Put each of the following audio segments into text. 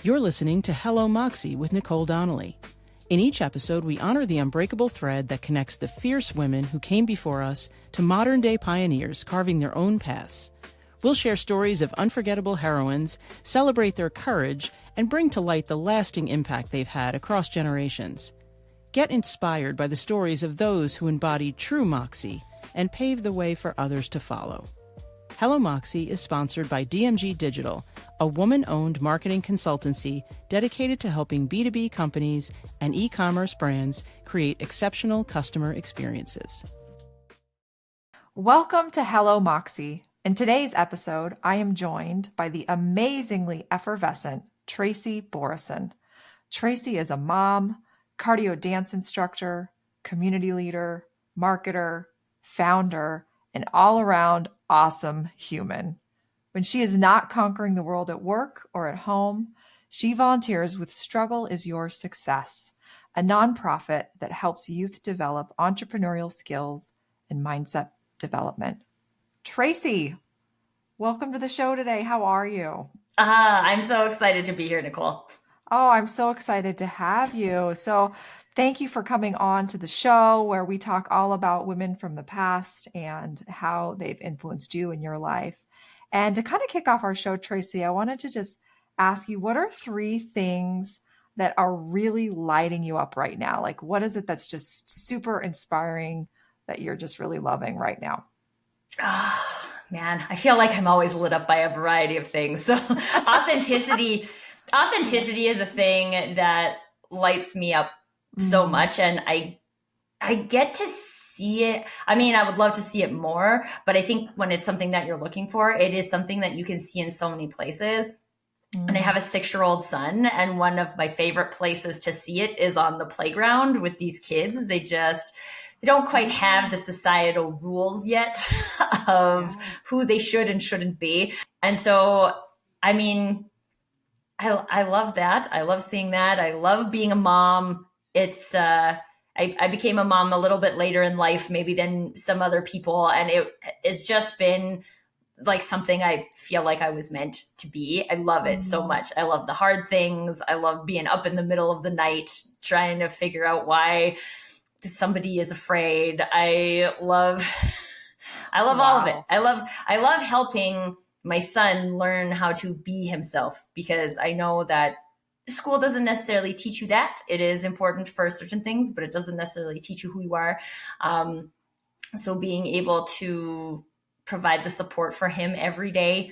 You're listening to Hello Moxie with Nicole Donnelly. In each episode, we honor the unbreakable thread that connects the fierce women who came before us to modern-day pioneers carving their own paths. We'll share stories of unforgettable heroines, celebrate their courage, and bring to light the lasting impact they've had across generations. Get inspired by the stories of those who embody true Moxie and pave the way for others to follow. Hello Moxie is sponsored by DMG Digital, a woman-owned marketing consultancy dedicated to helping B2B companies and e-commerce brands create exceptional customer experiences. Welcome to Hello Moxie. In today's episode, I am joined by the amazingly effervescent Tracy Borreson. Tracy is a mom, cardio dance instructor, community leader, marketer, founder, an all-around awesome human. When she is not conquering the world at work or at home, she volunteers with Struggle is Your Success, a nonprofit that helps youth develop entrepreneurial skills and mindset development. Tracy, welcome to the show today. How are you? I'm so excited to be here, Nicole. Oh, I'm so excited to have you. So thank you for coming on to the show where we talk all about women from the past and how they've influenced you in your life. And to kind of kick off our show, Tracy, I wanted to just ask you, what are 3 things that are really lighting you up right now? Like, what is it that's just super inspiring that you're just really loving right now? Oh, man, I feel like I'm always lit up by a variety of things. So authenticity is a thing that lights me up so much. And I get to see it. I mean, I would love to see it more, but I think when it's something that you're looking for, it is something that you can see in so many places. And I have a 6-year-old son, and one of my favorite places to see it is on the playground with these kids. They don't quite have the societal rules yet of who they should and shouldn't be. And so, I mean, I love that. I love seeing that. I love being a mom. It's, I became a mom a little bit later in life, maybe than some other people. And it's just been like something I feel like I was meant to be. I love it so much. I love the hard things. I love being up in the middle of the night, trying to figure out why somebody is afraid. I love all of it. I love helping my son learn how to be himself, because I know that school doesn't necessarily teach you that. It is important for certain things, but it doesn't necessarily teach you who you are. So being able to provide the support for him every day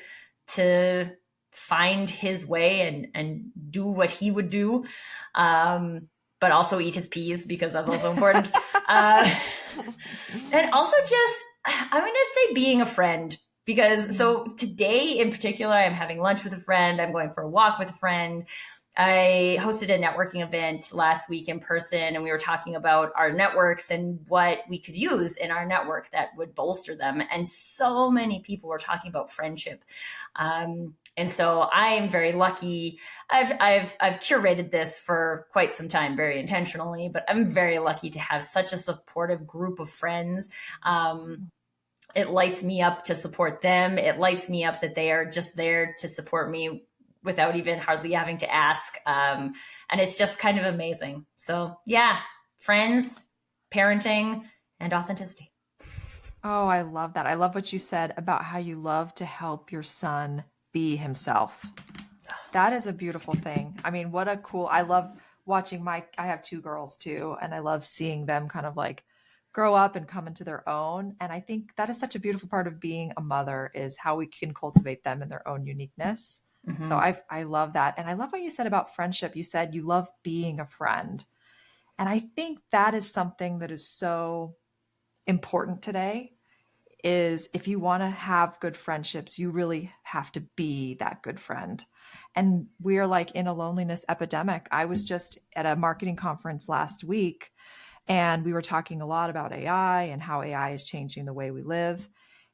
to find his way and do what he would do, but also eat his peas, because that's also important. And also just, I'm going to say being a friend, because so today in particular, I'm having lunch with a friend. I'm going for a walk with a friend. I hosted a networking event last week in person, and we were talking about our networks and what we could use in our network that would bolster them. And so many people were talking about friendship. And so I am very lucky. I've curated this for quite some time, very intentionally, but I'm very lucky to have such a supportive group of friends. It lights me up to support them. It lights me up that they are just there to support me without even hardly having to ask. And it's just kind of amazing. So yeah, friends, parenting, and authenticity. Oh, I love that. I love what you said about how you love to help your son be himself. That is a beautiful thing. I mean, I love watching I have 2 girls too, and I love seeing them kind of like grow up and come into their own. And I think that is such a beautiful part of being a mother, is how we can cultivate them in their own uniqueness. So I love that. And I love what you said about friendship. You said you love being a friend. And I think that is something that is so important today, is if you want to have good friendships, you really have to be that good friend. And we're like in a loneliness epidemic. I was just at a marketing conference last week, and we were talking a lot about AI and how AI is changing the way we live.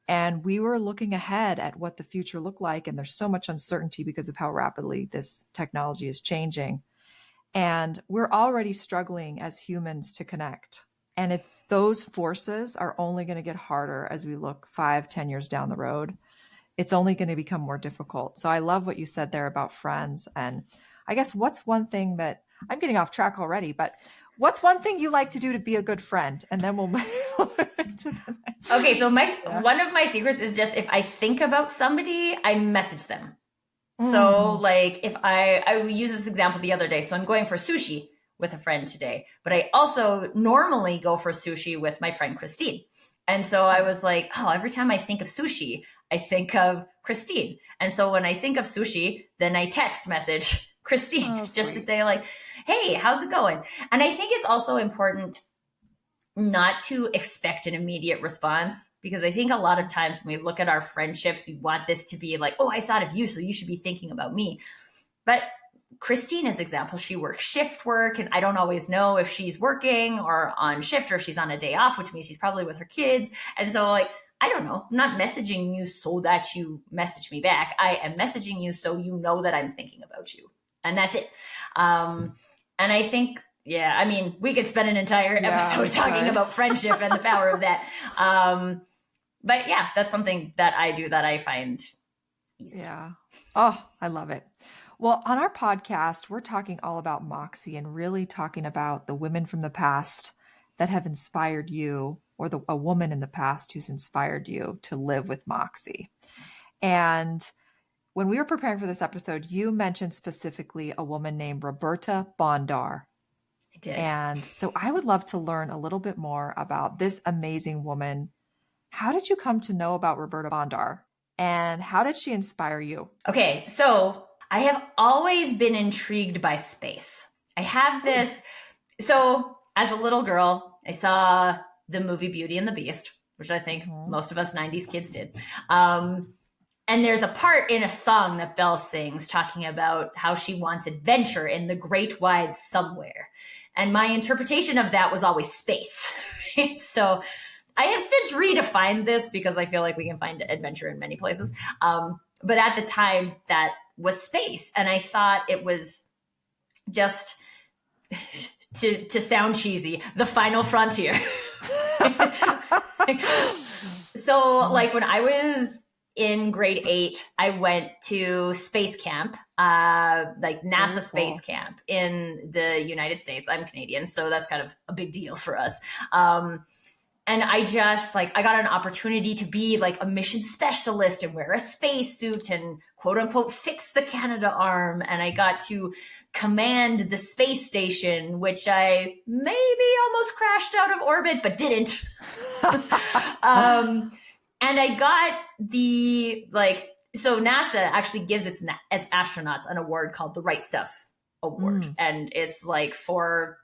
And we were looking ahead at what the future looked like. And there's so much uncertainty because of how rapidly this technology is changing. And we're already struggling as humans to connect. And it's those forces are only going to get harder as we look 5-10 years down the road. It's only going to become more difficult. So I love what you said there about friends. And I guess what's one thing that I'm getting off track already, but what's one thing you like to do to be a good friend? And then we'll move to the next. Okay, so one of my secrets is just if I think about somebody, I message them. So like if I used this example the other day, so I'm going for sushi with a friend today, but I also normally go for sushi with my friend Christine. And so I was like, oh, every time I think of sushi, I think of Christine. And so when I think of sushi, then I text message Christine just to say like, hey, how's it going? And I think it's also important not to expect an immediate response, because I think a lot of times when we look at our friendships, we want this to be like, oh, I thought of you, so you should be thinking about me. But Christina's example, she works shift work, and I don't always know if she's working or on shift or if she's on a day off, which means she's probably with her kids. And so like, I don't know, I'm not messaging you so that you message me back. I am messaging you so you know that I'm thinking about you. And that's it. And I think, yeah, I mean, we could spend an entire episode talking about friendship and the power of that. But yeah, that's something that I do that I find easy. Yeah. Oh, I love it. Well, on our podcast, we're talking all about Moxie and really talking about the women from the past that have inspired you, or a woman in the past who's inspired you to live with Moxie. And when we were preparing for this episode, you mentioned specifically a woman named Roberta Bondar. I did. And so I would love to learn a little bit more about this amazing woman. How did you come to know about Roberta Bondar? And how did she inspire you? Okay, so I have always been intrigued by space. I have this. So as a little girl, I saw the movie Beauty and the Beast, which I think most of us 90s kids did. And there's a part in a song that Belle sings talking about how she wants adventure in the great wide somewhere. And my interpretation of that was always space. Right? So I have since redefined this because I feel like we can find adventure in many places. But at the time, that was space. And I thought it was just, to sound cheesy, the final frontier. So like when I was in grade 8, I went to space camp, like NASA space camp in the United States. I'm Canadian, so that's kind of a big deal for us. And I just like, I got an opportunity to be like a mission specialist and wear a spacesuit and quote unquote fix the Canadarm. And I got to command the space station, which I maybe almost crashed out of orbit, but didn't. And I got the like, so NASA actually gives its astronauts an award called the Right Stuff Award. And it's like for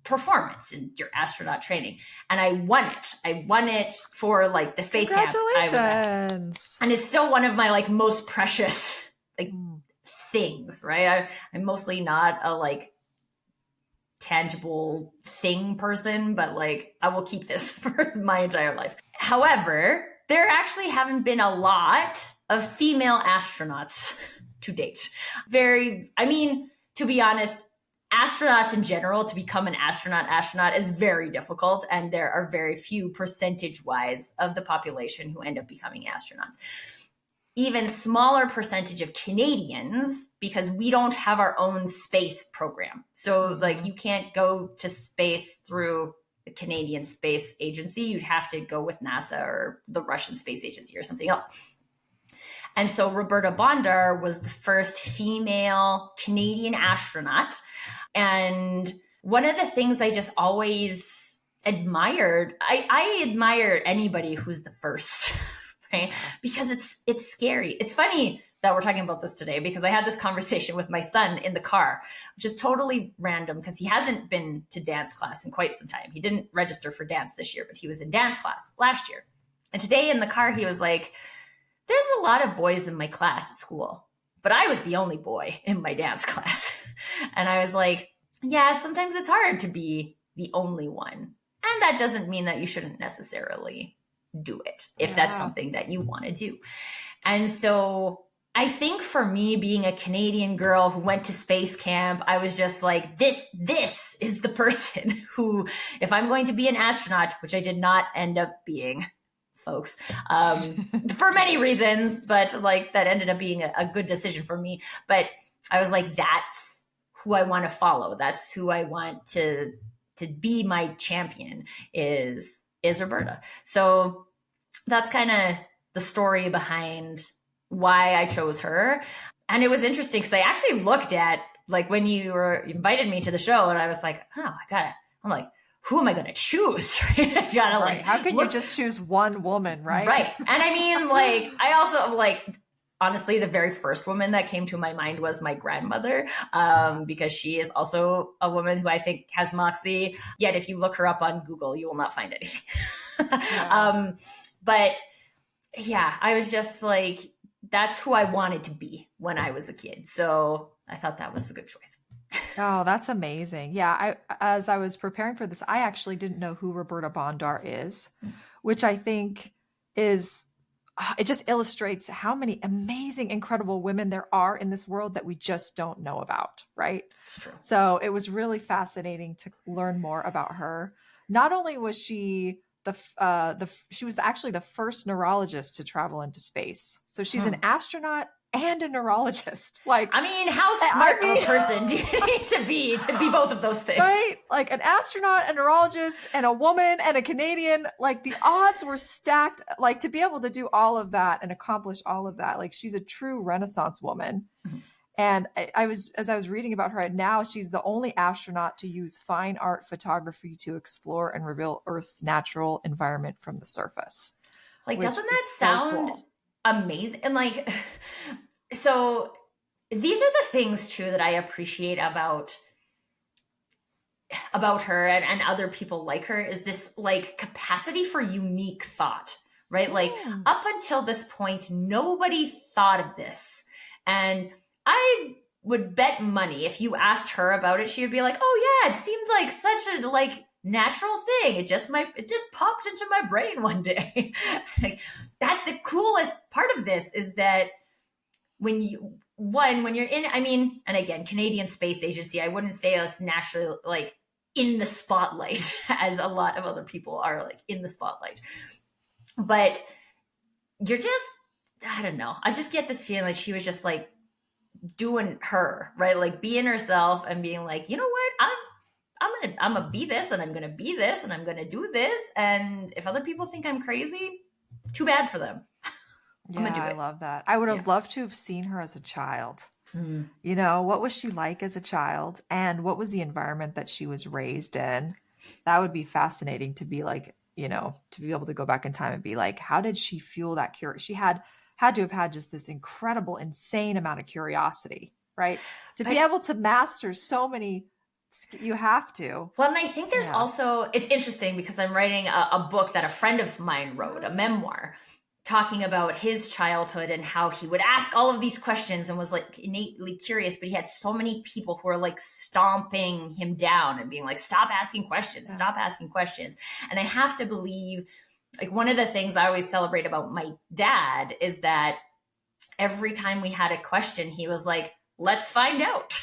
performance in your astronaut training. And I won it. I won it for like the space camp I was at. And it's still one of my like most precious like things, right? I'm mostly not a like tangible thing person, but like I will keep this for my entire life. However, there actually haven't been a lot of female astronauts to date. I mean, to be honest, astronauts in general, to become an astronaut is very difficult. And there are very few percentage-wise of the population who end up becoming astronauts. Even smaller percentage of Canadians, because we don't have our own space program. So like you can't go to space through the Canadian Space Agency. You'd have to go with NASA or the Russian Space Agency or something else. And so Roberta Bondar was the first female Canadian astronaut. And one of the things I just always admired, I admire anybody who's the first, right? Because it's scary. It's funny that we're talking about this today because I had this conversation with my son in the car, which is totally random because he hasn't been to dance class in quite some time. He didn't register for dance this year, but he was in dance class last year. And today in the car, he was like, there's a lot of boys in my class at school, but I was the only boy in my dance class. And I was like, yeah, sometimes it's hard to be the only one. And that doesn't mean that you shouldn't necessarily do it if that's something that you want to do. And so I think for me, being a Canadian girl who went to space camp, I was just like, this is the person who, if I'm going to be an astronaut, which I did not end up being, folks, for many reasons, but like that ended up being a good decision for me. But I was like, that's who I want to follow. That's who I want to be my champion is Roberta. So that's kind of the story behind why I chose her. And it was interesting because I actually looked at, like, when you invited me to the show, and I was like, oh, I'm like, who am I going to choose? I gotta right. like, how could you just choose one woman, right? Right. And I mean, like, I also like, honestly, the very first woman that came to my mind was my grandmother, because she is also a woman who I think has moxie. Yet if you look her up on Google, you will not find anything. Yeah. But yeah, I was just like, that's who I wanted to be when I was a kid. So I thought that was a good choice. Oh, that's amazing. Yeah, as I was preparing for this, I actually didn't know who Roberta Bondar is, which I think is, it just illustrates how many amazing, incredible women there are in this world that we just don't know about, right? It's true. So it was really fascinating to learn more about her. Not only was she she was actually the first neurologist to travel into space. So she's an astronaut and a neurologist. Like, I mean, how smart of a person do you need to be both of those things? Right? Like an astronaut, a neurologist, and a woman and a Canadian, like the odds were stacked, like to be able to do all of that and accomplish all of that. Like she's a true Renaissance woman. Mm-hmm. And as I was reading about her, now she's the only astronaut to use fine art photography to explore and reveal Earth's natural environment from the surface. Like, doesn't that sound cool? Amazing? And like, so these are the things too that I appreciate about her and other people like her, is this like capacity for unique thought, right? Like up until this point, nobody thought of this. And I would bet money if you asked her about it, she would be like, oh yeah, it seemed like such a like natural thing. It just popped into my brain one day. Like, that's the coolest part of this, is that when you're in, I mean, and again, Canadian Space Agency, I wouldn't say us naturally like in the spotlight as a lot of other people are like in the spotlight, but you're just, I don't know. I just get this feeling like she was just like doing her, right? Like being herself and being like, you know what? I'm gonna be this, and I'm gonna be this, and I'm gonna do this. And if other people think I'm crazy, too bad for them. Yeah, I love that. I would have loved to have seen her as a child. Mm. You know, what was she like as a child, and what was the environment that she was raised in? That would be fascinating to be like, you know, to be able to go back in time and be like, how did she fuel that curiosity? She had to have had just this incredible, insane amount of curiosity, right? To be able to master so many, you have to. Well, and I think there's also, it's interesting because I'm writing a book that a friend of mine wrote, a memoir, talking about his childhood and how he would ask all of these questions and was like innately curious, but he had so many people who were like stomping him down and being like, stop asking questions, stop asking questions. And I have to believe, like, one of the things I always celebrate about my dad is that every time we had a question, he was like, let's find out.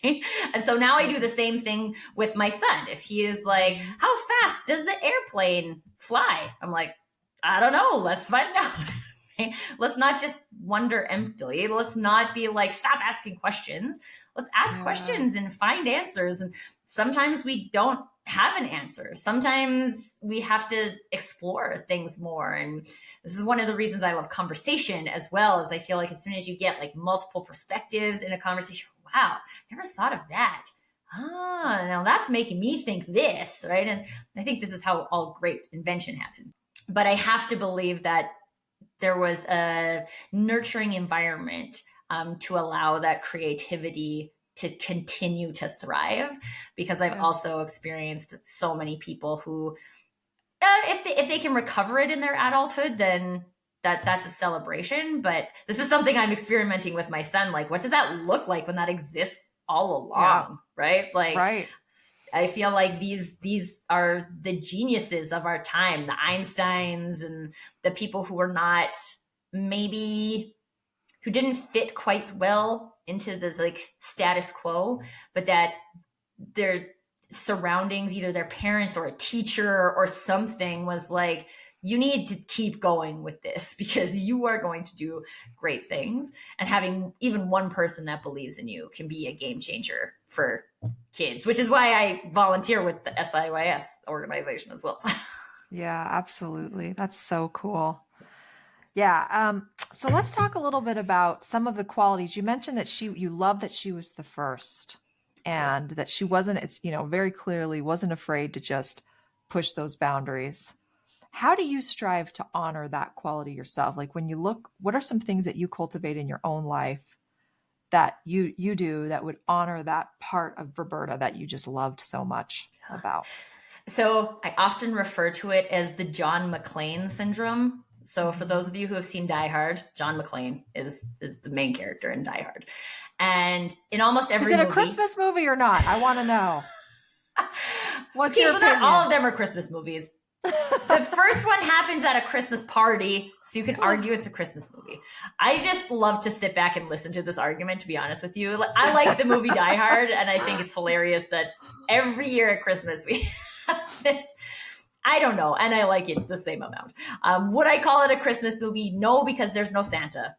And so now I do the same thing with my son. If he is like, how fast does the airplane fly? I'm like, I don't know. Let's find out. Let's not just wonder emptily. Let's not be like, stop asking questions. Let's ask questions and find answers. And sometimes we don't have an answer. Sometimes we have to explore things more. And this is one of the reasons I love conversation as well, is I feel like as soon as you get like multiple perspectives in a conversation, wow, never thought of that. Now that's making me think this, right? And I think this is how all great invention happens. But I have to believe that there was a nurturing environment to allow that creativity to continue to thrive, because I've also experienced so many people who, if they can recover it in their adulthood, then that's a celebration. But this is something I'm experimenting with my son. Like, what does that look like when that exists all along? Right? Like, right. I feel like these are the geniuses of our time, the Einsteins and the people who were not, maybe who didn't fit quite well into the like status quo, but that their surroundings, either their parents or a teacher or something, was like, you need to keep going with this because you are going to do great things. And having even one person that believes in you can be a game changer for kids, which is why I volunteer with the SIYS organization as well. Yeah, absolutely. That's so cool. Yeah. So let's talk a little bit about some of the qualities. You mentioned that you love that she was the first and that she wasn't, it's, very clearly wasn't afraid to just push those boundaries. How do you strive to honor that quality yourself? Like when you look, what are some things that you cultivate in your own life that you do that would honor that part of Roberta that you just loved so much about? So I often refer to it as the John McClane syndrome. So for those of you who have seen Die Hard, John McClane is the main character in Die Hard. And in almost every movie... Is it a Christmas movie or not? I want to know. What's your opinion? Not all of them are Christmas movies. The first one happens at a Christmas party, so you can argue it's a Christmas movie. I just love to sit back and listen to this argument, to be honest with you. I like the movie Die Hard, and I think it's hilarious that every year at Christmas we have this. I don't know, and I like it the same amount. Would I call it a Christmas movie? No, because there's no Santa.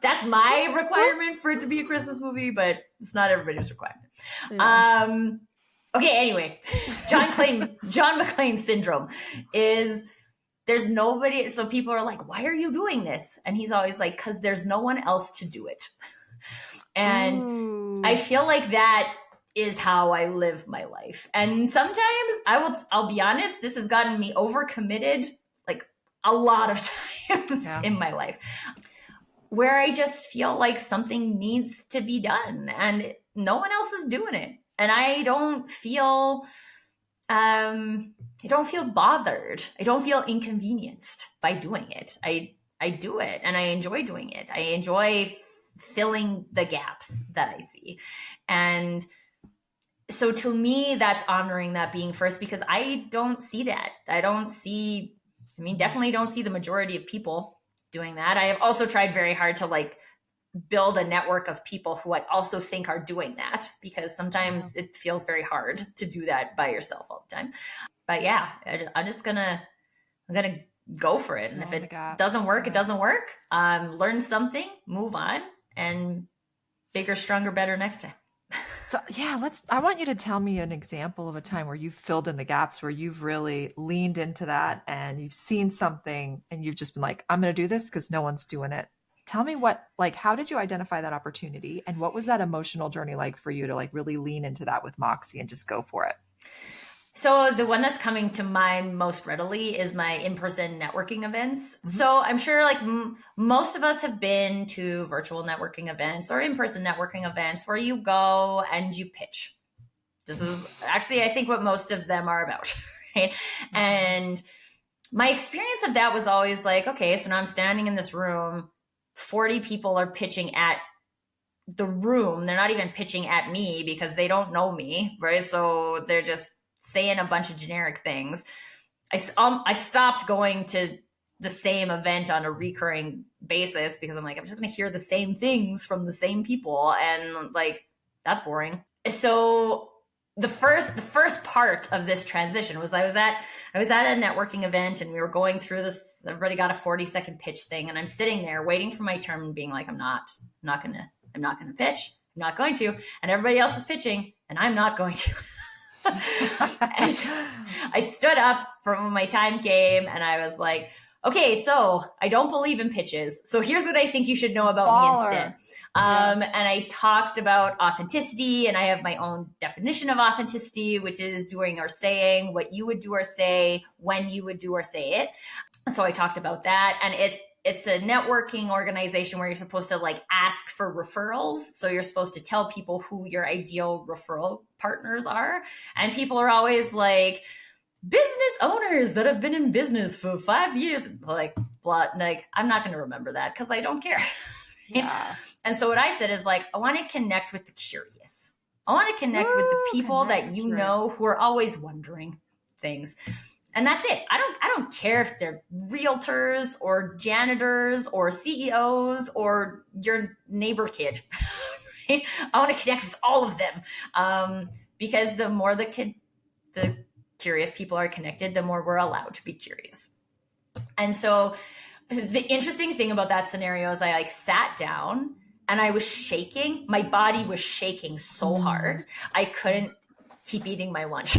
That's my requirement for it to be a Christmas movie, but it's not everybody's requirement. Yeah. Okay, anyway, John McClane syndrome is there's nobody. So people are like, why are you doing this? And he's always like, because there's no one else to do it. And I feel like that is how I live my life. And sometimes I'll be honest, this has gotten me overcommitted like a lot of times in my life where I just feel like something needs to be done and no one else is doing it. And I don't feel bothered. I don't feel inconvenienced by doing it. I do it and I enjoy doing it. I enjoy filling the gaps that I see. And so to me, that's honoring that being first because I don't see that. Definitely don't see the majority of people doing that. I have also tried very hard to build a network of people who I also think are doing that because sometimes it feels very hard to do that by yourself all the time. But yeah, I'm going to go for it. And if it doesn't work, it doesn't work. Learn something, move on, and bigger, stronger, better next time. So yeah, I want you to tell me an example of a time where you've filled in the gaps, where you've really leaned into that and you've seen something and you've just been like, I'm going to do this because no one's doing it. Tell me how did you identify that opportunity and what was that emotional journey like for you to really lean into that with Moxie and just go for it? So the one that's coming to mind most readily is my in-person networking events. Mm-hmm. So I'm sure most of us have been to virtual networking events or in-person networking events where you go and you pitch. This is actually, I think, what most of them are about, right? Mm-hmm. And my experience of that was always okay, so now I'm standing in this room, 40 people are pitching at the room. They're not even pitching at me because they don't know me, right? So they're just saying a bunch of generic things. I stopped going to the same event on a recurring basis because I'm just going to hear the same things from the same people. And that's boring. So the first part of this transition was I was at a networking event and we were going through this, everybody got a 40-second pitch thing. And I'm sitting there waiting for my turn and being like, I'm not going to pitch. I'm not going to. And everybody else is pitching and I'm not going to. I stood up from when my time came and I was like, okay, so I don't believe in pitches. So here's what I think you should know about me instead. And I talked about authenticity and I have my own definition of authenticity, which is doing or saying what you would do or say when you would do or say it. So I talked about that. And it's a networking organization where you're supposed to ask for referrals. So you're supposed to tell people who your ideal referral partners are. And people are always business owners that have been in business for 5 years. I'm not going to remember that because I don't care. Yeah. And so what I said is I want to connect with the curious. I want to connect with the people that you know who are always wondering things. And that's it. I don't care if they're realtors or janitors or CEOs or your neighbor kid. Right? I want to connect with all of them because the more the curious people are connected, the more we're allowed to be curious. And so the interesting thing about that scenario is I like sat down and I was shaking. My body was shaking so hard. I couldn't keep eating my lunch.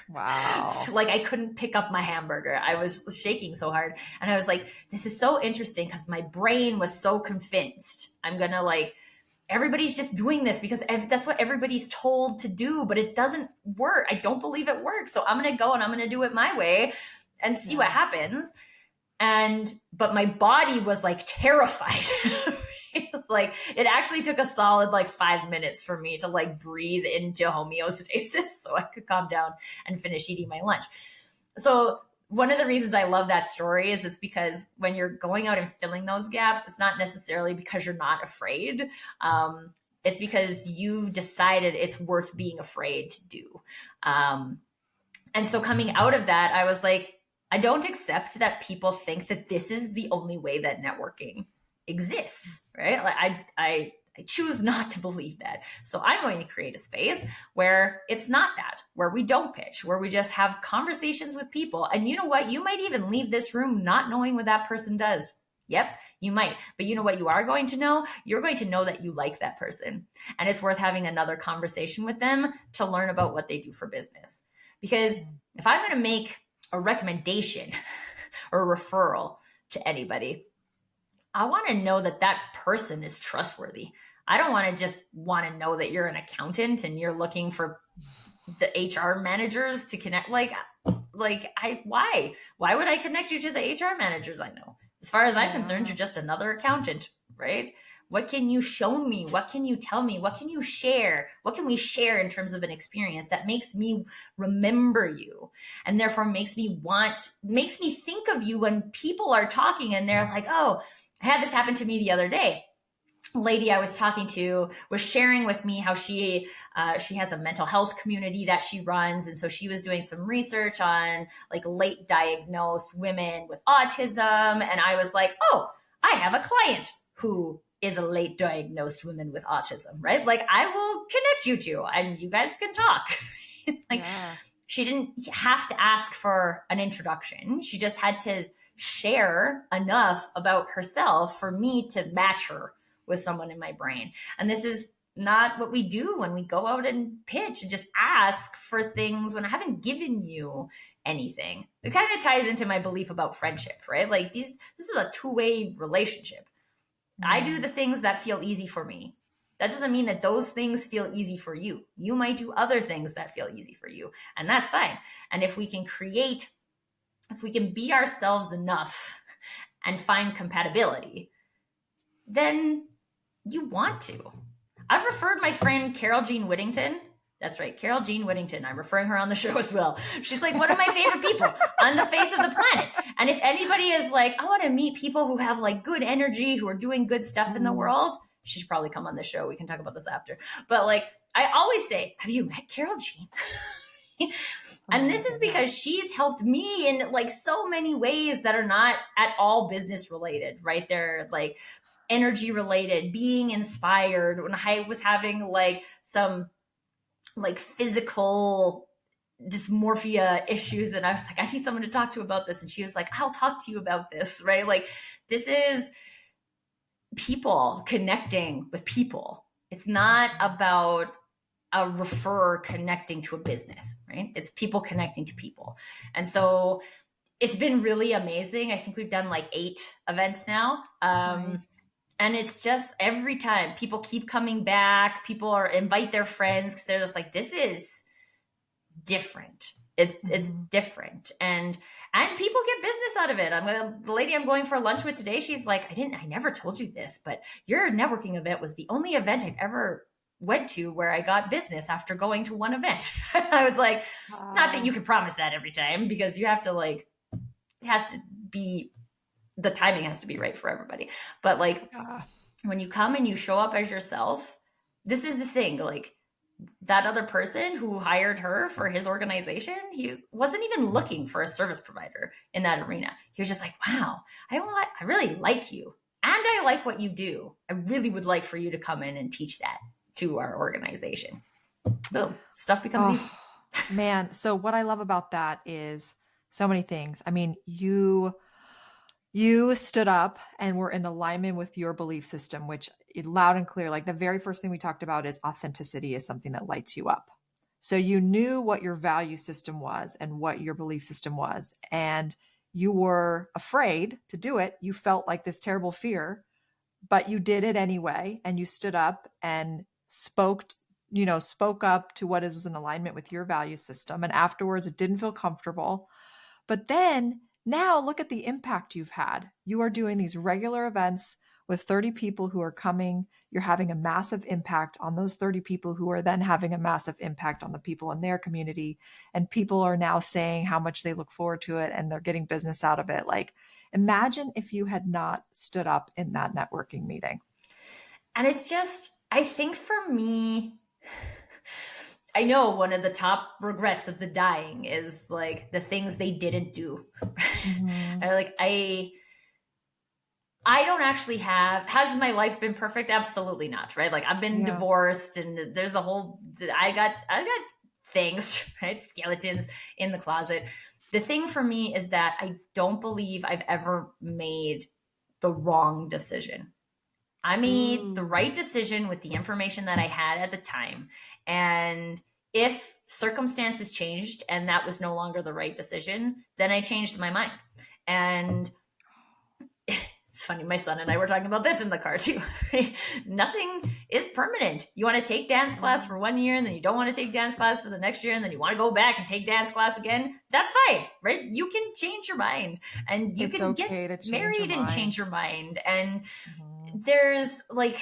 Wow. Like I couldn't pick up my hamburger. I was shaking so hard. And I was like, this is so interesting because my brain was so convinced I'm going to like, everybody's just doing this because that's what everybody's told to do, but it doesn't work. I don't believe it works. So I'm going to go and I'm going to do it my way and see what happens. But my body was like terrified. Like it actually took a solid like 5 minutes for me to like breathe into homeostasis so I could calm down and finish eating my lunch. So one of the reasons I love that story is it's because when you're going out and filling those gaps, it's not necessarily because you're not afraid. It's because you've decided it's worth being afraid to do. And so coming out of that, I was like, I don't accept that people think that this is the only way that networking exists, right? Like I choose not to believe that. So I'm going to create a space where it's not that, where we don't pitch, where we just have conversations with people. And you know what? You might even leave this room not knowing what that person does. Yep, you might. But you know what you are going to know? You're going to know that you like that person. And it's worth having another conversation with them to learn about what they do for business. Because if I'm going to make a recommendation or a referral to anybody, I want to know that that person is trustworthy. I don't want to just want to know that you're an accountant and you're looking for the HR managers to connect. Why would I connect you to the HR managers I know? As far as I'm concerned, you're just another accountant, right? What can you show me? What can you tell me? What can you share? What can we share in terms of an experience that makes me remember you and therefore makes me think of you when people are talking and they're like, oh, I had this happen to me the other day. A lady I was talking to was sharing with me how she has a mental health community that she runs. And so she was doing some research on like late diagnosed women with autism. And I was like, oh, I have a client who is a late diagnosed woman with autism, right? Like I will connect you to, and you guys can talk. She didn't have to ask for an introduction. She just had to share enough about herself for me to match her with someone in my brain. And this is not what we do when we go out and pitch and just ask for things when I haven't given you anything. It kind of ties into my belief about friendship, right? Like this is a two-way relationship. I do the things that feel easy for me. That doesn't mean that those things feel easy for you. You might do other things that feel easy for you, and that's fine. And if we can be ourselves enough and find compatibility, then you want to. I've referred my friend Carol Jean Whittington. That's right, Carol Jean Whittington. I'm referring her on the show as well. She's like one of my favorite people on the face of the planet. And if anybody is like, I want to meet people who have like good energy, who are doing good stuff in the world, she should probably come on the show. We can talk about this after. But like, I always say, have you met Carol Jean? And this is because she's helped me in like so many ways that are not at all business related, right? They're like energy related, being inspired. When I was having like some like physical dysmorphia issues, and I was like, I need someone to talk to about this. And she was like, I'll talk to you about this, right? Like this is people connecting with people. It's not about a referrer connecting to a business, right? It's people connecting to people. And so it's been really amazing. I think we've done like 8 events now. Nice. And it's just every time people keep coming back, people invite their friends because they're just like, this is different. It's different. And people get business out of it. The lady I'm going for lunch with today, she's like, I never told you this, but your networking event was the only event I've ever went to where I got business after going to one event. I was like, not that you can promise that every time, because you have to like, it has to be, the timing has to be right for everybody. But like when you come and you show up as yourself, this is the thing, like that other person who hired her for his organization, he wasn't even looking for a service provider in that arena. He was just like, wow, I really like you. And I like what you do. I really would like for you to come in and teach that to our organization. Boom. Stuff becomes easy. Man, so what I love about that is so many things. I mean, you stood up and were in alignment with your belief system, which loud and clear, like the very first thing we talked about is authenticity is something that lights you up. So you knew what your value system was and what your belief system was, and you were afraid to do it. You felt like this terrible fear, but you did it anyway. And you stood up and spoke up to what is in alignment with your value system. And afterwards, it didn't feel comfortable. But then now look at the impact you've had. You are doing these regular events with 30 people who are coming. You're having a massive impact on those 30 people who are then having a massive impact on the people in their community. And people are now saying how much they look forward to it and they're getting business out of it. Like, imagine if you had not stood up in that networking meeting. And it's just, I think for me, I know one of the top regrets of the dying is like the things they didn't do. I don't actually has my life been perfect? Absolutely not. Right. Like I've been divorced and there's a whole, I got things, right? Skeletons in the closet. The thing for me is that I don't believe I've ever made the wrong decision. I made the right decision with the information that I had at the time. And if circumstances changed and that was no longer the right decision, then I changed my mind. And it's funny, my son and I were talking about this in the car too. Right? Nothing is permanent. You want to take dance class for 1 year and then you don't want to take dance class for the next year and then you want to go back and take dance class again. That's fine, right? You can change your mind and you can get married and change your mind. And there's like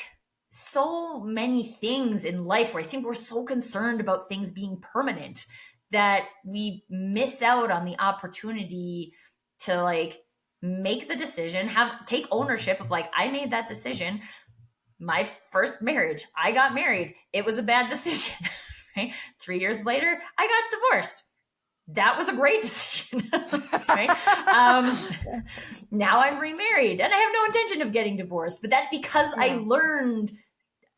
so many things in life where I think we're so concerned about things being permanent that we miss out on the opportunity to like make the decision, take ownership of like, I made that decision. My first marriage, I got married. It was a bad decision, right? 3 years later, I got divorced. That was a great decision, right? Now I'm remarried and I have no intention of getting divorced, but that's because I learned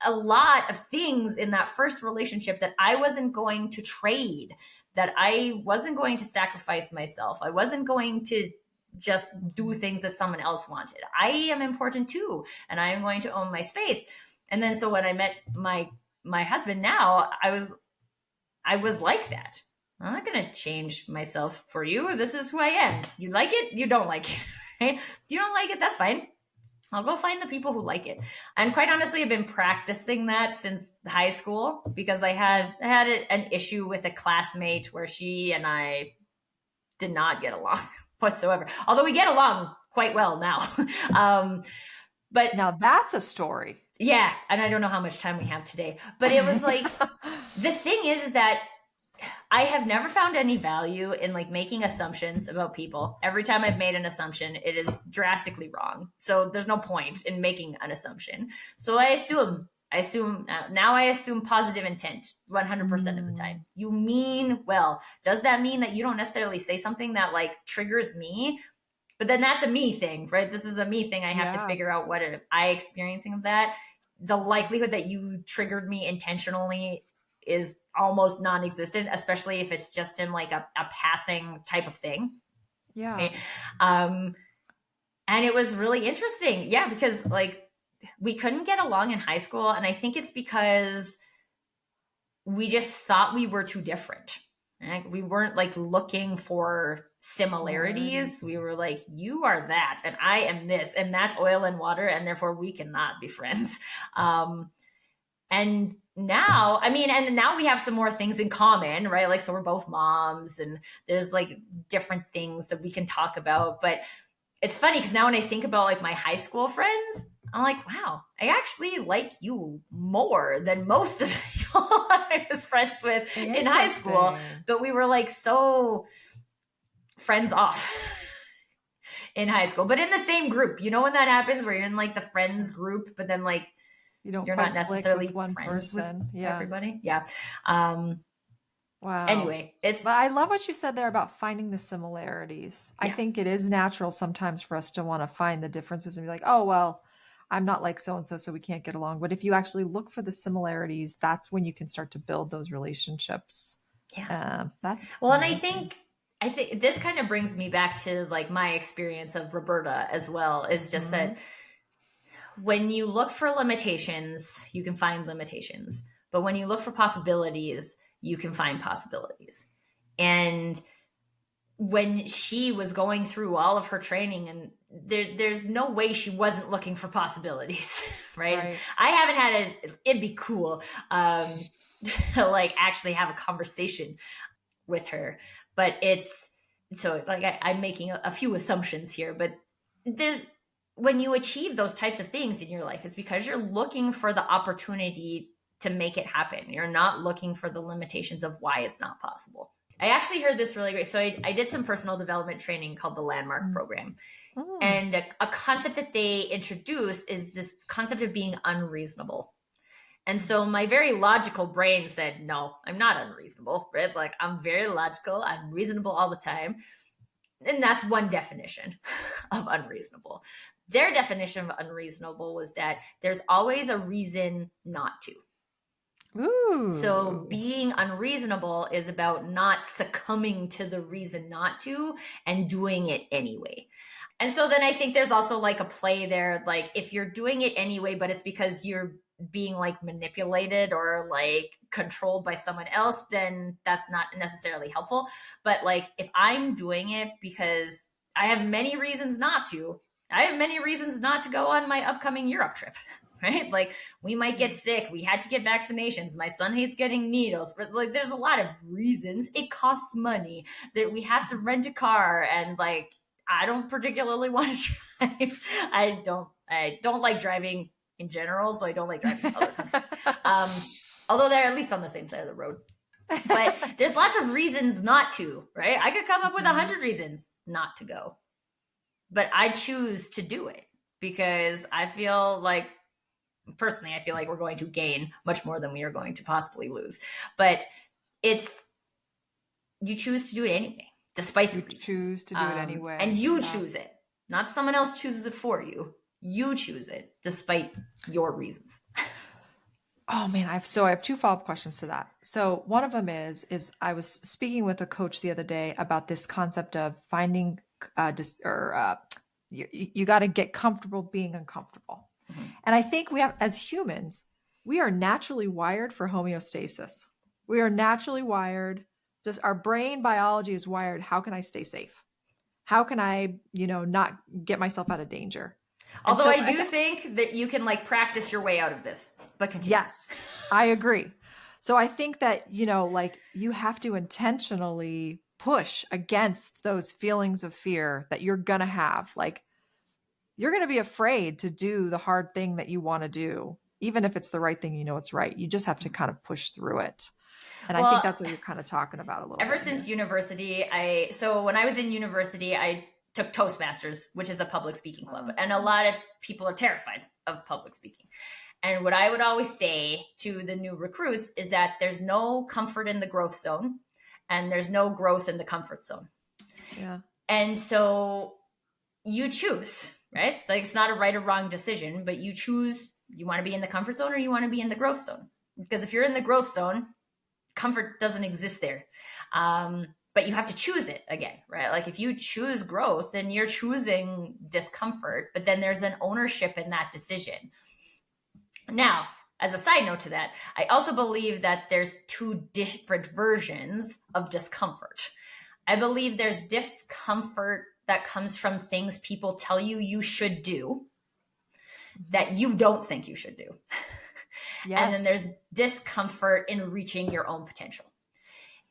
a lot of things in that first relationship that I wasn't going to trade, that I wasn't going to sacrifice myself. I wasn't going to just do things that someone else wanted. I am important too, and I am going to own my space. And then so when I met my husband now, I was like that. I'm not going to change myself for you. This is who I am. You like it? You don't like it. Right? If you don't like it, that's fine. I'll go find the people who like it. And quite honestly, I've been practicing that since high school because I had an issue with a classmate where she and I did not get along whatsoever. Although we get along quite well now. But now that's a story. Yeah. And I don't know how much time we have today, but it was like, the thing is that I have never found any value in like making assumptions about people. Every time I've made an assumption, it is drastically wrong. So there's no point in making an assumption. So I assume now I assume positive intent 100% of the time. You mean well. Does that mean that you don't necessarily say something that like triggers me? But then that's a me thing, right? This is a me thing. I have to figure out what am I experiencing of that. The likelihood that you triggered me intentionally is almost non-existent, especially if it's just in like a passing type of thing. Yeah. Right? And it was really interesting. Yeah. Because like we couldn't get along in high school. And I think it's because we just thought we were too different. Right? We weren't like looking for similarities. We were like, you are that, and I am this, and that's oil and water. And therefore we cannot be friends. And now, and now we have some more things in common, right? Like, so we're both moms and there's like different things that we can talk about. But it's funny because now when I think about like my high school friends, I'm like, wow, I actually like you more than most of the people I was friends with in high school. But we were like so friends off in high school, but in the same group. You know when that happens where you're in like the friends group, but then like you're not necessarily friends person. With everybody. Yeah. Wow. Anyway, but I love what you said there about finding the similarities. Yeah. I think it is natural sometimes for us to want to find the differences and be like, oh, well, I'm not like so-and-so, so we can't get along. But if you actually look for the similarities, that's when you can start to build those relationships. Yeah. That's well, and amazing. I think this kind of brings me back to like my experience of Roberta as well, is just that when you look for limitations, you can find limitations. But when you look for possibilities, you can find possibilities. And when she was going through all of her training, and there's no way she wasn't looking for possibilities, right? I haven't had it'd be cool to like actually have a conversation with her, but it's so like I'm making a few assumptions here, but there's when you achieve those types of things in your life, it's because you're looking for the opportunity to make it happen. You're not looking for the limitations of why it's not possible. I actually heard this really great. So I did some personal development training called the Landmark Program. And a concept that they introduced is this concept of being unreasonable. And so my very logical brain said, no, I'm not unreasonable, right? Like I'm very logical. I'm reasonable all the time. And that's one definition of unreasonable. Their definition of unreasonable was that there's always a reason not to. Ooh. So being unreasonable is about not succumbing to the reason not to and doing it anyway. And so then I think there's also like a play there, like if you're doing it anyway, but it's because you're being like manipulated or like controlled by someone else, then that's not necessarily helpful. But like if I'm doing it because I have many reasons not to, I have many reasons not to go on my upcoming Europe trip. Right? Like we might get sick. We had to get vaccinations. My son hates getting needles. But like there's a lot of reasons. It costs money that we have to rent a car. And like I don't particularly want to drive. I don't like driving in general. So I don't like driving in other countries. Although they're at least on the same side of the road. But there's lots of reasons not to, right? I could come up with 100 reasons not to go. But I choose to do it because I feel like personally, I feel like we're going to gain much more than we are going to possibly lose. But it's, you choose to do it anyway, despite the reasons. Choose to do it anyway. And you choose it. Not someone else chooses it for you. You choose it, despite your reasons. Oh man, I have two follow-up questions to that. So one of them is I was speaking with a coach the other day about this concept of finding you got to get comfortable being uncomfortable. And I think we have, as humans, we are naturally wired for homeostasis. We are naturally wired, just our brain biology is wired. How can I stay safe? How can I, not get myself out of danger? Although I do think that you can like practice your way out of this, but continue. Yes, I agree. So I think that, like you have to intentionally push against those feelings of fear that you're going to have. Like, you're going to be afraid to do the hard thing that you want to do, even if it's the right thing, it's right. You just have to kind of push through it. And I think that's what you're kind of talking about a little bit. Ever since university, so when I was in university, I took Toastmasters, which is a public speaking club. And a lot of people are terrified of public speaking. And what I would always say to the new recruits is that there's no comfort in the growth zone and there's no growth in the comfort zone. Yeah. And so you choose, right? Like it's not a right or wrong decision, but you choose, you want to be in the comfort zone or you want to be in the growth zone. Because if you're in the growth zone, comfort doesn't exist there. But you have to choose it again, right? Like if you choose growth, then you're choosing discomfort, but then there's an ownership in that decision. Now, as a side note to that, I also believe that there's two different versions of discomfort. I believe there's discomfort that comes from things people tell you you should do that you don't think you should do. Yes. And then there's discomfort in reaching your own potential.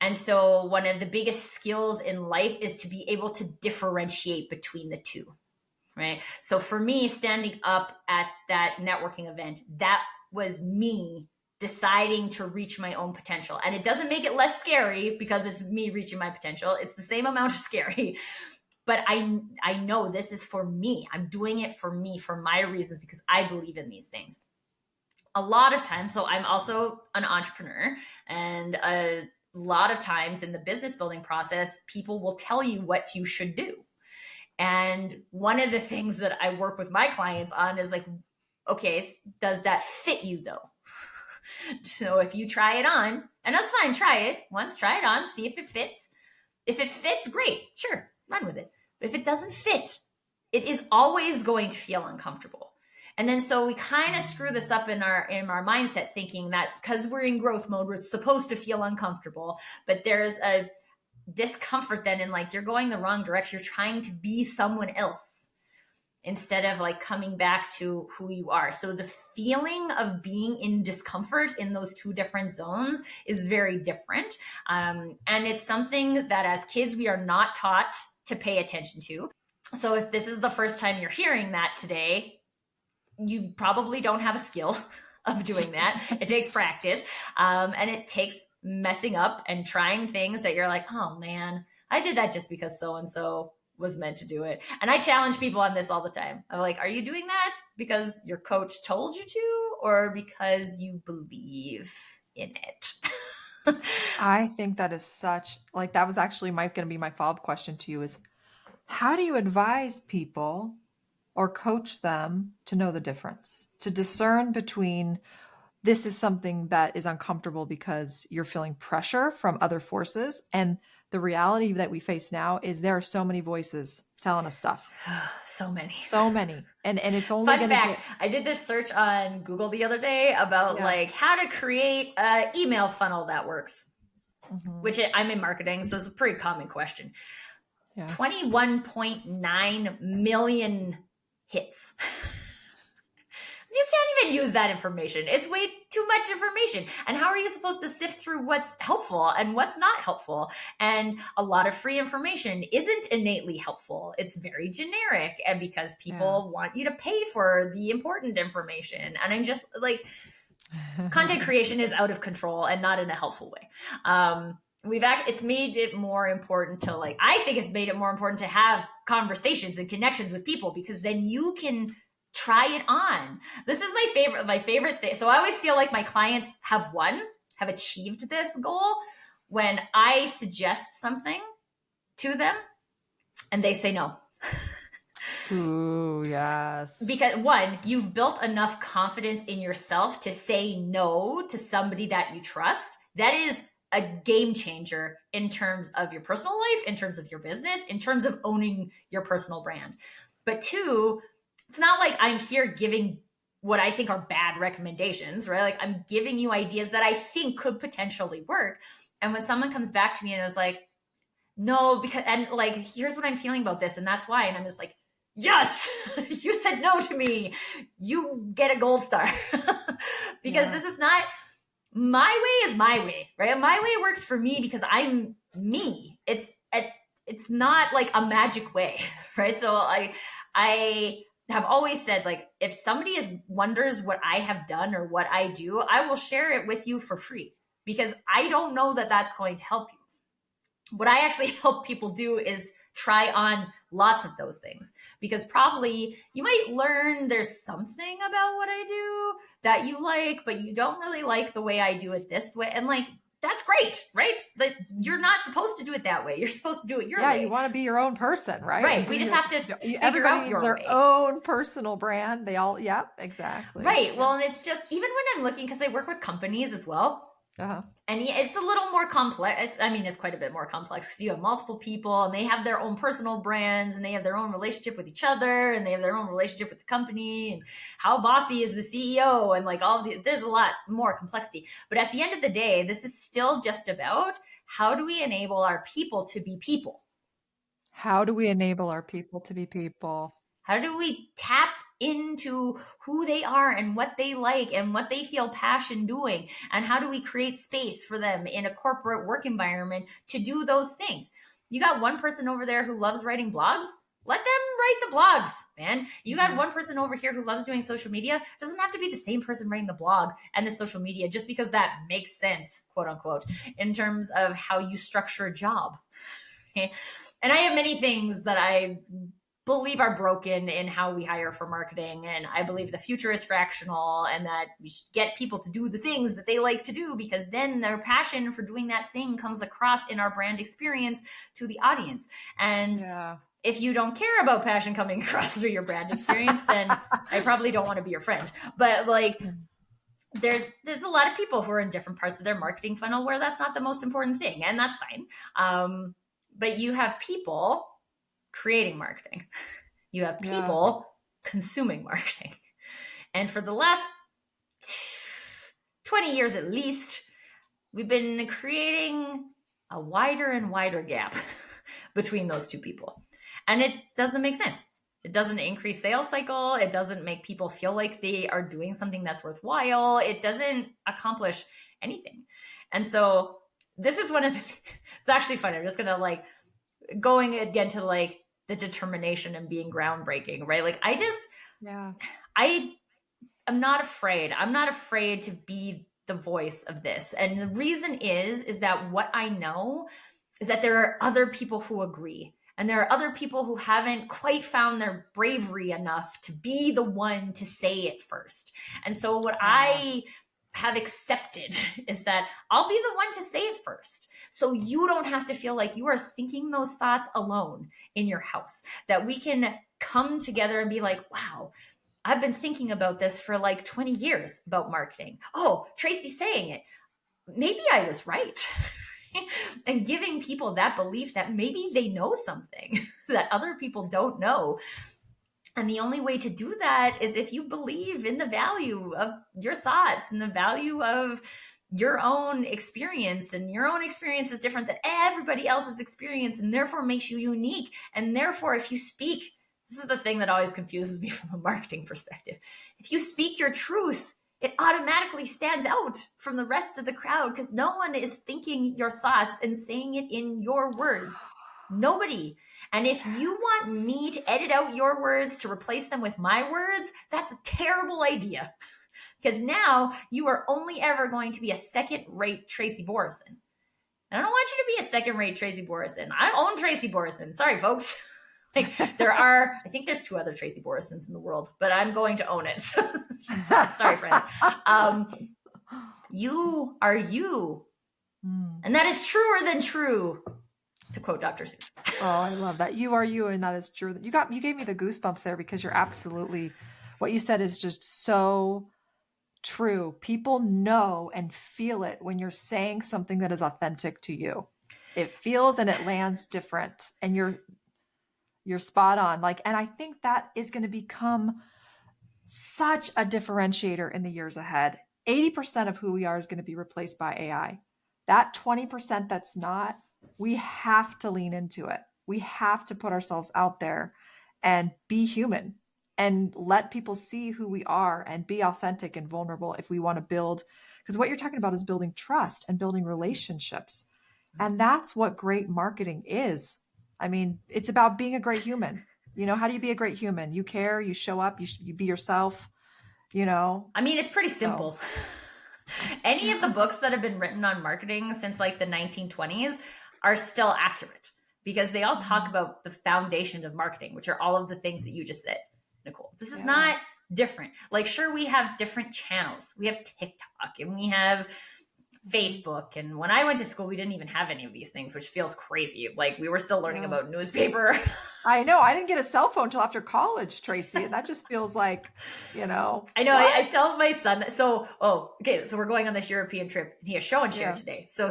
And so one of the biggest skills in life is to be able to differentiate between the two, right? So for me, standing up at that networking event, that was me deciding to reach my own potential. And it doesn't make it less scary because it's me reaching my potential. It's the same amount of scary. But I know this is for me. I'm doing it for me, for my reasons, because I believe in these things. A lot of times, so I'm also an entrepreneur, and a lot of times in the business building process, people will tell you what you should do. And one of the things that I work with my clients on is like, okay, does that fit you though? So if you try it on, and that's fine, try it once, try it on, see if it fits. If it fits, great, sure, run with it. But if it doesn't fit, it is always going to feel uncomfortable. And then so we kind of screw this up in our mindset, thinking that because we're in growth mode, we're supposed to feel uncomfortable. But there's a discomfort then in like you're going the wrong direction. You're trying to be someone else instead of like coming back to who you are. So the feeling of being in discomfort in those two different zones is very different. And it's something that as kids, we are not taught to pay attention to. So if this is the first time you're hearing that today, you probably don't have a skill of doing that. It takes practice. And it takes messing up and trying things that you're like, oh man, I did that just because so-and-so was meant to do it. And I challenge people on this all the time. I'm like, are you doing that because your coach told you to, or because you believe in it? I think that is such, like, that was actually going to be my follow-up question to you is, how do you advise people or coach them to know the difference, to discern between this is something that is uncomfortable because you're feeling pressure from other forces, and the reality that we face now is there are so many voices telling us stuff. So many. And it's only Fun fact, I did this search on Google the other day about like how to create an email funnel that works, which I'm in marketing. So it's a pretty common question. 21.9 million hits. You can't even use that information. It's way too much information. And how are you supposed to sift through what's helpful and what's not helpful? And a lot of free information isn't innately helpful. It's very generic, and because people want you to pay for the important information. And I'm just like, content creation is out of control and not in a helpful way. It's made it more important to I think it's made it more important to have conversations and connections with people, because then you can try it on. This is my favorite thing. So I always feel like my clients have achieved this goal when I suggest something to them and they say no. Ooh, yes. Because one, you've built enough confidence in yourself to say no to somebody that you trust. That is a game changer in terms of your personal life, in terms of your business, in terms of owning your personal brand. But two, it's not like I'm here giving what I think are bad recommendations, right? Like, I'm giving you ideas that I think could potentially work. And when someone comes back to me and is like, no, because, and like, here's what I'm feeling about this, and that's why. And I'm just like, yes, you said no to me. You get a gold star. Because this is not, my way is my way, right? My way works for me because I'm me. It's not like a magic way, right? So I have always said, like, if somebody wonders what I have done or what I do, I will share it with you for free, because I don't know that that's going to help you. What I actually help people do is try on lots of those things, because probably you might learn there's something about what I do that you like, but you don't really like the way I do it this way. And like, that's great, right? But you're not supposed to do it that way. You're supposed to do it your way. Yeah, you want to be your own person, right? Right. We just have to figure out your their way. own personal brand. They all, exactly. Right. Well, and it's just, even when I'm looking, because I work with companies as well. And it's a little more complex. It's quite a bit more complex, because you have multiple people and they have their own personal brands and they have their own relationship with each other and they have their own relationship with the company and how bossy is the CEO and like there's a lot more complexity. But at the end of the day, this is still just about how do we enable our people to be people? How do we enable our people to be people? How do we tap into who they are and what they like and what they feel passion doing? And how do we create space for them in a corporate work environment to do those things? You got one person over there who loves writing blogs. Let them write the blogs, man. You got one person over here who loves doing social media. It doesn't have to be the same person writing the blog and the social media, just because that makes sense, quote unquote, in terms of how you structure a job. Okay? And I have many things that I believe are broken in how we hire for marketing. And I believe the future is fractional, and that we should get people to do the things that they like to do, because then their passion for doing that thing comes across in our brand experience to the audience. And if you don't care about passion coming across through your brand experience, then I probably don't want to be your friend. But like, there's a lot of people who are in different parts of their marketing funnel where that's not the most important thing, and that's fine. But you have people creating marketing. You have people consuming marketing. And for the last 20 years at least, we've been creating a wider and wider gap between those two people. And it doesn't make sense. It doesn't increase sales cycle. It doesn't make people feel like they are doing something that's worthwhile. It doesn't accomplish anything. And so this is one of the, it's actually fun. I'm just going to like going again to like the determination and being groundbreaking, right? Like I'm not afraid. I'm not afraid to be the voice of this. And the reason is that what I know is that there are other people who agree. And there are other people who haven't quite found their bravery enough to be the one to say it first. And so what I have accepted is that I'll be the one to say it first. So you don't have to feel like you are thinking those thoughts alone in your house, that we can come together and be like, wow, I've been thinking about this for like 20 years about marketing. Oh, Tracy's saying it. Maybe I was right. And giving people that belief that maybe they know something that other people don't know. And the only way to do that is if you believe in the value of your thoughts and the value of your own experience. And your own experience is different than everybody else's experience and therefore makes you unique. And therefore, if you speak, this is the thing that always confuses me from a marketing perspective. If you speak your truth, it automatically stands out from the rest of the crowd because no one is thinking your thoughts and saying it in your words. Nobody. And if you want me to edit out your words to replace them with my words, that's a terrible idea. Because now you are only ever going to be a second-rate Tracy Borreson. And I don't want you to be a second-rate Tracy Borreson. I own Tracy Borreson. Sorry, folks. Like I think there's 2 other Tracy Borresons in the world, but I'm going to own it. Sorry, friends. You are you. And that is truer than true, to quote Dr. Seuss. Oh, I love that. You are you, and that is true. You gave me the goosebumps there because you're absolutely, what you said is just so true. People know and feel it when you're saying something that is authentic to you. It feels and it lands different, and you're spot on. Like, and I think that is going to become such a differentiator in the years ahead. 80% of who we are is going to be replaced by AI. That 20% that's not, we have to lean into it. We have to put ourselves out there and be human and let people see who we are and be authentic and vulnerable if we want to build, because what you're talking about is building trust and building relationships. And that's what great marketing is. I mean, it's about being a great human. You know, how do you be a great human? You care, you show up, you be yourself, you know? I mean, it's pretty simple. Any of the books that have been written on marketing since like the 1920s are still accurate because they all talk about the foundation of marketing, which are all of the things that you just said, Nicole. This is not different. Like, sure, we have different channels. We have TikTok and we have Facebook. And when I went to school, we didn't even have any of these things, which feels crazy. Like we were still learning about newspaper. I know. I didn't get a cell phone until after college, Tracy. And that just feels like, you know. I know. I tell my son, so we're going on this European trip and he has show and share today. So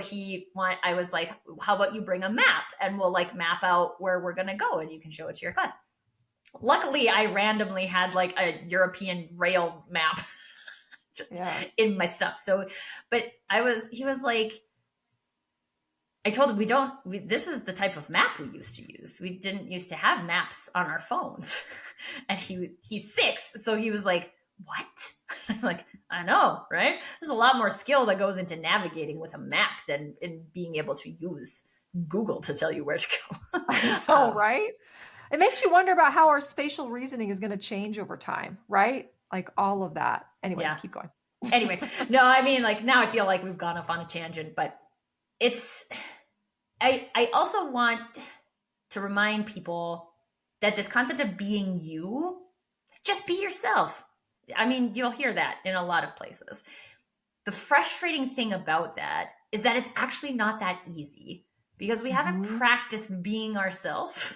I was like, how about you bring a map and we'll like map out where we're going to go and you can show it to your class. Luckily, I randomly had like a European rail map just in my stuff. So, but he was like, I told him this is the type of map we used to use. We didn't used to have maps on our phones. And he's 6. So he was like, what? I'm like, I know, right? There's a lot more skill that goes into navigating with a map than in being able to use Google to tell you where to go. Oh, right. It makes you wonder about how our spatial reasoning is going to change over time, right? Like all of that. Anyway, keep going. Anyway, no, I mean, like now I feel like we've gone off on a tangent, but I also want to remind people that this concept of being you, just be yourself. I mean, you'll hear that in a lot of places. The frustrating thing about that is that it's actually not that easy because we haven't practiced being ourselves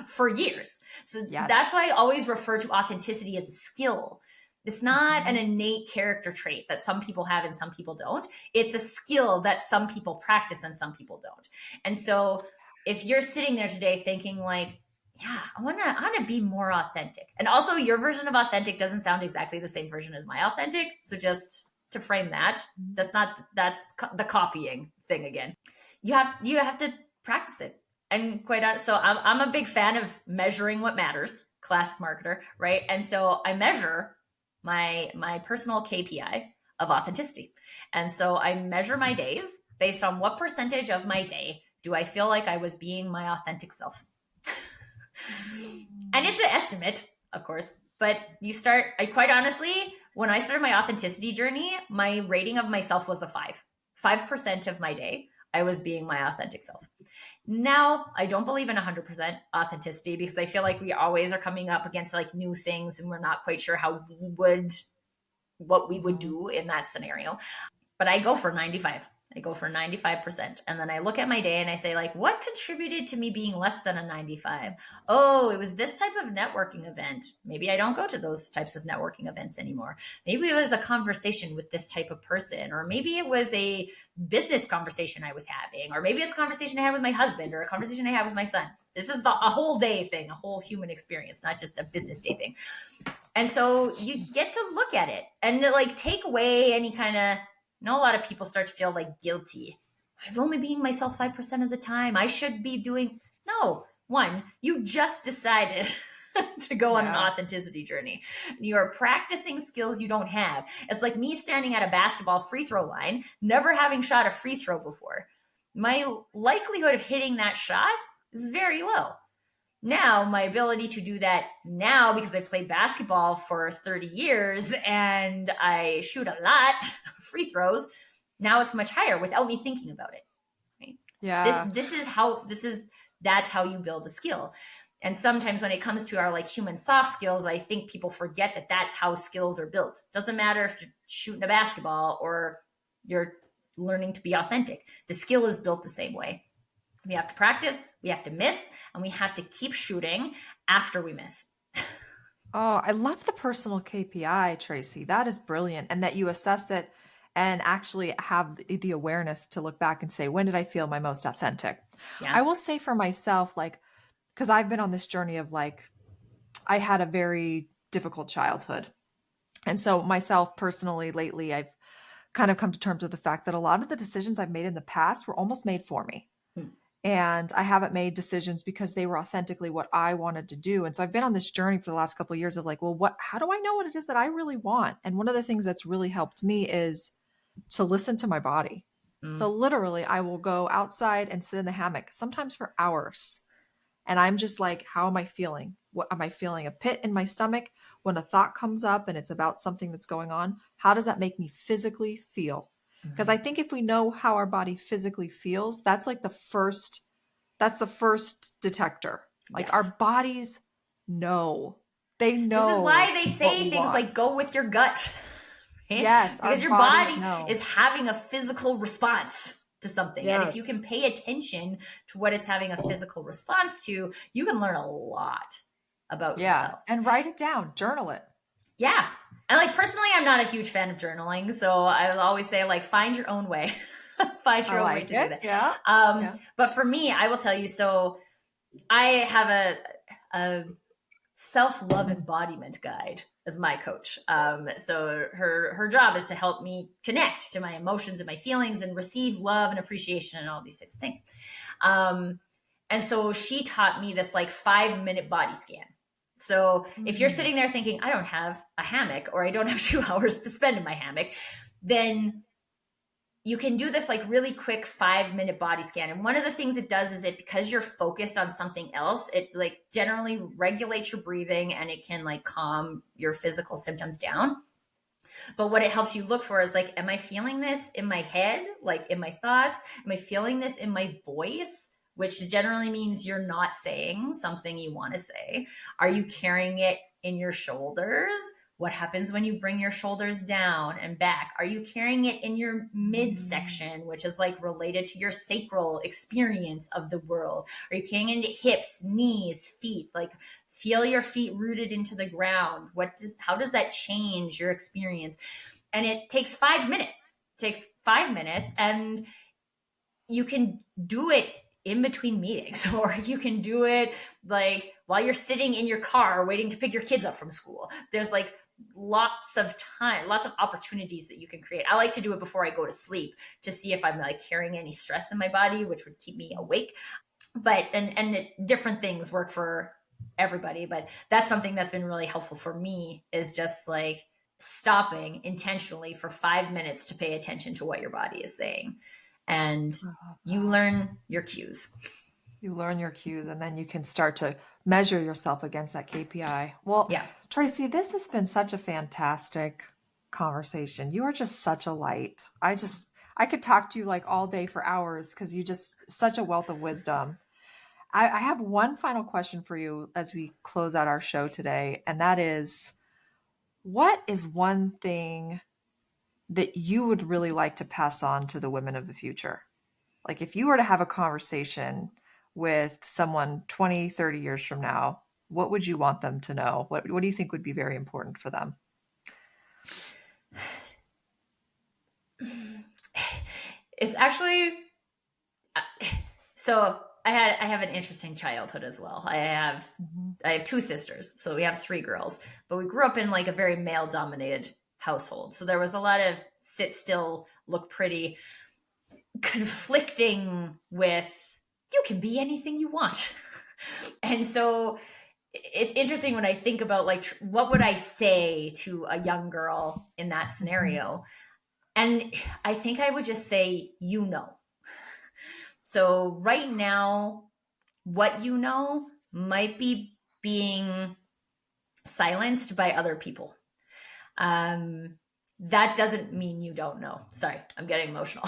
for years. So that's why I always refer to authenticity as a skill. It's not an innate character trait that some people have and some people don't. It's a skill that some people practice and some people don't. And so if you're sitting there today thinking like, yeah, I want to be more authentic. And also your version of authentic doesn't sound exactly the same version as my authentic. So just to frame that's the copying thing again. You have to practice it. And quite honest, so I'm a big fan of measuring what matters, classic marketer, right? And so I measure my personal KPI of authenticity. And so I measure my days based on what percentage of my day do I feel like I was being my authentic self. And it's an estimate, of course, but quite honestly, when I started my authenticity journey, my rating of myself was a 5% of my day. I was being my authentic self. Now, I don't believe in 100% authenticity because I feel like we always are coming up against like new things and we're not quite sure what we would do in that scenario. But I go for 95. I go for 95%. And then I look at my day and I say like, what contributed to me being less than a 95? Oh, it was this type of networking event. Maybe I don't go to those types of networking events anymore. Maybe it was a conversation with this type of person, or maybe it was a business conversation I was having, or maybe it's a conversation I had with my husband or a conversation I had with my son. This is a whole day thing, a whole human experience, not just a business day thing. And so you get to look at it and like take away any kind of, a lot of people start to feel like guilty. I'm only being myself 5% of the time. I should be doing. No, one, you just decided to go on an authenticity journey. You are practicing skills you don't have. It's like me standing at a basketball free throw line, never having shot a free throw before. My likelihood of hitting that shot is very low. Now, my ability to do that now, because I played basketball for 30 years and I shoot a lot of free throws, now it's much higher without me thinking about it. Right? Yeah. That's how you build a skill. And sometimes when it comes to our like human soft skills, I think people forget that that's how skills are built. Doesn't matter if you're shooting a basketball or you're learning to be authentic. The skill is built the same way. We have to practice, we have to miss, and we have to keep shooting after we miss. Oh, I love the personal KPI, Tracy. That is brilliant. And that you assess it and actually have the awareness to look back and say, when did I feel my most authentic? Yeah. I will say for myself, like, because I've been on this journey of like, I had a very difficult childhood. And so myself personally, lately, I've kind of come to terms with the fact that a lot of the decisions I've made in the past were almost made for me. And I haven't made decisions because they were authentically what I wanted to do. And so I've been on this journey for the last couple of years of like, well, how do I know what it is that I really want? And one of the things that's really helped me is to listen to my body. So literally I will go outside and sit in the hammock, sometimes for hours. And I'm just like, how am I feeling? What am I feeling? A pit in my stomach? When a thought comes up and it's about something that's going on, how does that make me physically feel? Because I think if we know how our body physically feels, that's like the first detector. Like our bodies know. They know. This is why they say things like go with your gut. Right? Yes. Because your body is having a physical response to something. Yes. And if you can pay attention to what it's having a physical response to, you can learn a lot about yourself. And write it down, journal it. Yeah. And like personally, I'm not a huge fan of journaling. So I'll always say like, find your own way. Find your own way to do that. Yeah. But for me, I will tell you, so I have a self-love embodiment guide as my coach. So her job is to help me connect to my emotions and my feelings and receive love and appreciation and all these types of things. And so she taught me this like 5-minute body scan. So if you're sitting there thinking, I don't have a hammock or I don't have 2 hours to spend in my hammock, then you can do this like really quick 5-minute body scan. And one of the things it does is because you're focused on something else, it like generally regulates your breathing and it can like calm your physical symptoms down. But what it helps you look for is like, am I feeling this in my head? Like in my thoughts? Am I feeling this in my voice? Which generally means you're not saying something you want to say. Are you carrying it in your shoulders? What happens when you bring your shoulders down and back? Are you carrying it in your midsection, which is like related to your sacral experience of the world? Are you carrying into hips, knees, feet? Like feel your feet rooted into the ground. How does that change your experience? And it takes 5 minutes. It takes 5 minutes, and you can do it in between meetings, or you can do it like while you're sitting in your car waiting to pick your kids up from school. There's like lots of time, lots of opportunities that you can create. I like to do it before I go to sleep to see if I'm like carrying any stress in my body, which would keep me awake. But, different things work for everybody, but that's something that's been really helpful for me, is just like stopping intentionally for 5 minutes to pay attention to what your body is saying. And you learn your cues. You learn your cues, and then you can start to measure yourself against that KPI. Well, yeah. Tracy, this has been such a fantastic conversation. You are just such a light. I could talk to you like all day for hours, because you just such a wealth of wisdom. I have one final question for you as we close out our show today, and that is, what is one thing that you would really like to pass on to the women of the future? Like if you were to have a conversation with someone 20, 30 years from now, what would you want them to know? What do you think would be very important for them? It's actually, so I have an interesting childhood as well. I have 2 sisters, so we have 3 girls, but we grew up in like a very male dominated household. So there was a lot of sit still, look pretty, conflicting with you can be anything you want. And so it's interesting when I think about like, what would I say to a young girl in that scenario? And I think I would just say, So right now, what you know might be being silenced by other people. That doesn't mean you don't know. Sorry, I'm getting emotional.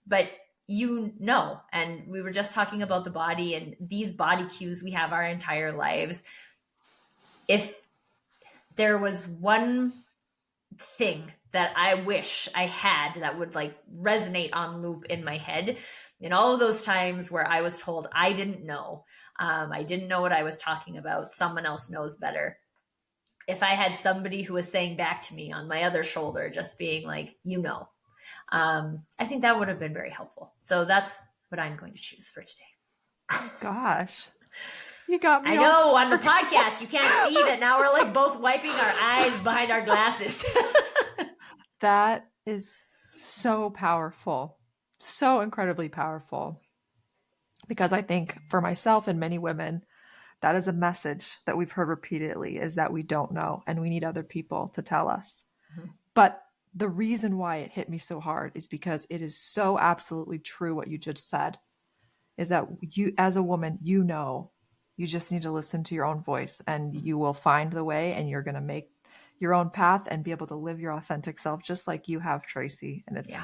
But and we were just talking about the body and these body cues we have our entire lives. If there was one thing that I wish I had that would like resonate on loop in my head, in all of those times where I was told I didn't know what I was talking about, someone else knows better. If I had somebody who was saying back to me on my other shoulder, just being like, I think that would have been very helpful. So that's what I'm going to choose for today. Oh, gosh. You got me. I know on the podcast, you can't see that now we're like both wiping our eyes behind our glasses. That is so powerful. So incredibly powerful. Because I think for myself and many women, that is a message that we've heard repeatedly, is that we don't know and we need other people to tell us. Mm-hmm. But the reason why it hit me so hard is because it is so absolutely true what you just said, is that you, as a woman, you just need to listen to your own voice and you will find the way, and you're going to make your own path and be able to live your authentic self just like you have, Tracy. And it's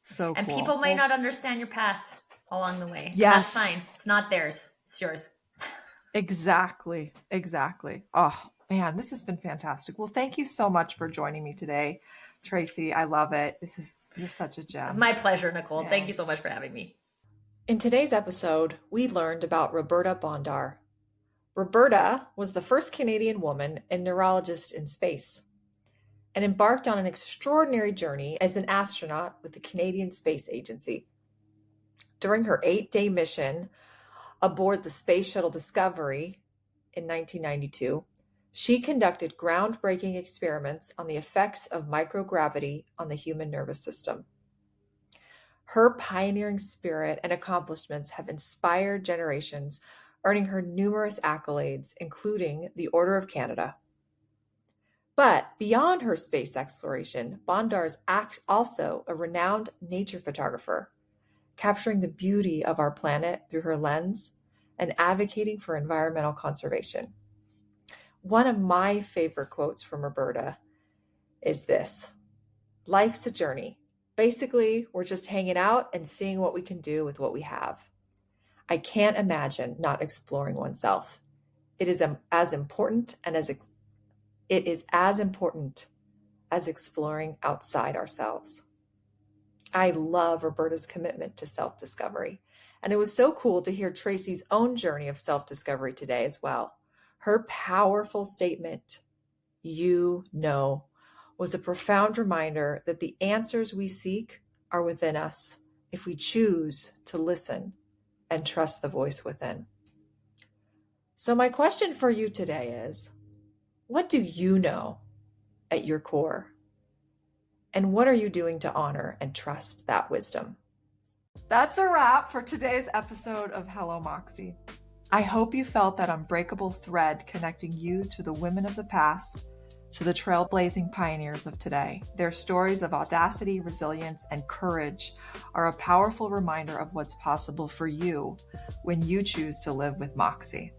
so cool. And people might not understand your path along the way. Yes. That's fine. It's not theirs. It's yours. Exactly. Oh man, this has been fantastic. Well, thank you so much for joining me today, Tracy. I love it. You're such a gem. It's my pleasure, Nicole. Yeah. Thank you so much for having me. In today's episode, we learned about Roberta Bondar. Roberta was the first Canadian woman and neurologist in space, and embarked on an extraordinary journey as an astronaut with the Canadian Space Agency. During her 8-day mission aboard the Space Shuttle Discovery in 1992, she conducted groundbreaking experiments on the effects of microgravity on the human nervous system. Her pioneering spirit and accomplishments have inspired generations, earning her numerous accolades, including the Order of Canada. But beyond her space exploration, Bondar is also a renowned nature photographer, capturing the beauty of our planet through her lens and advocating for environmental conservation. One of my favorite quotes from Roberta is this: "Life's a journey. Basically, we're just hanging out and seeing what we can do with what we have. I can't imagine not exploring oneself. It is as important and as it is as important as exploring outside ourselves. I love Roberta's commitment to self-discovery. And it was so cool to hear Tracy's own journey of self-discovery today as well. Her powerful statement, "You know," was a profound reminder that the answers we seek are within us if we choose to listen and trust the voice within. So my question for you today is, what do you know at your core? And what are you doing to honor and trust that wisdom? That's a wrap for today's episode of Hello Moxie. I hope you felt that unbreakable thread connecting you to the women of the past, to the trailblazing pioneers of today. Their stories of audacity, resilience, and courage are a powerful reminder of what's possible for you when you choose to live with Moxie.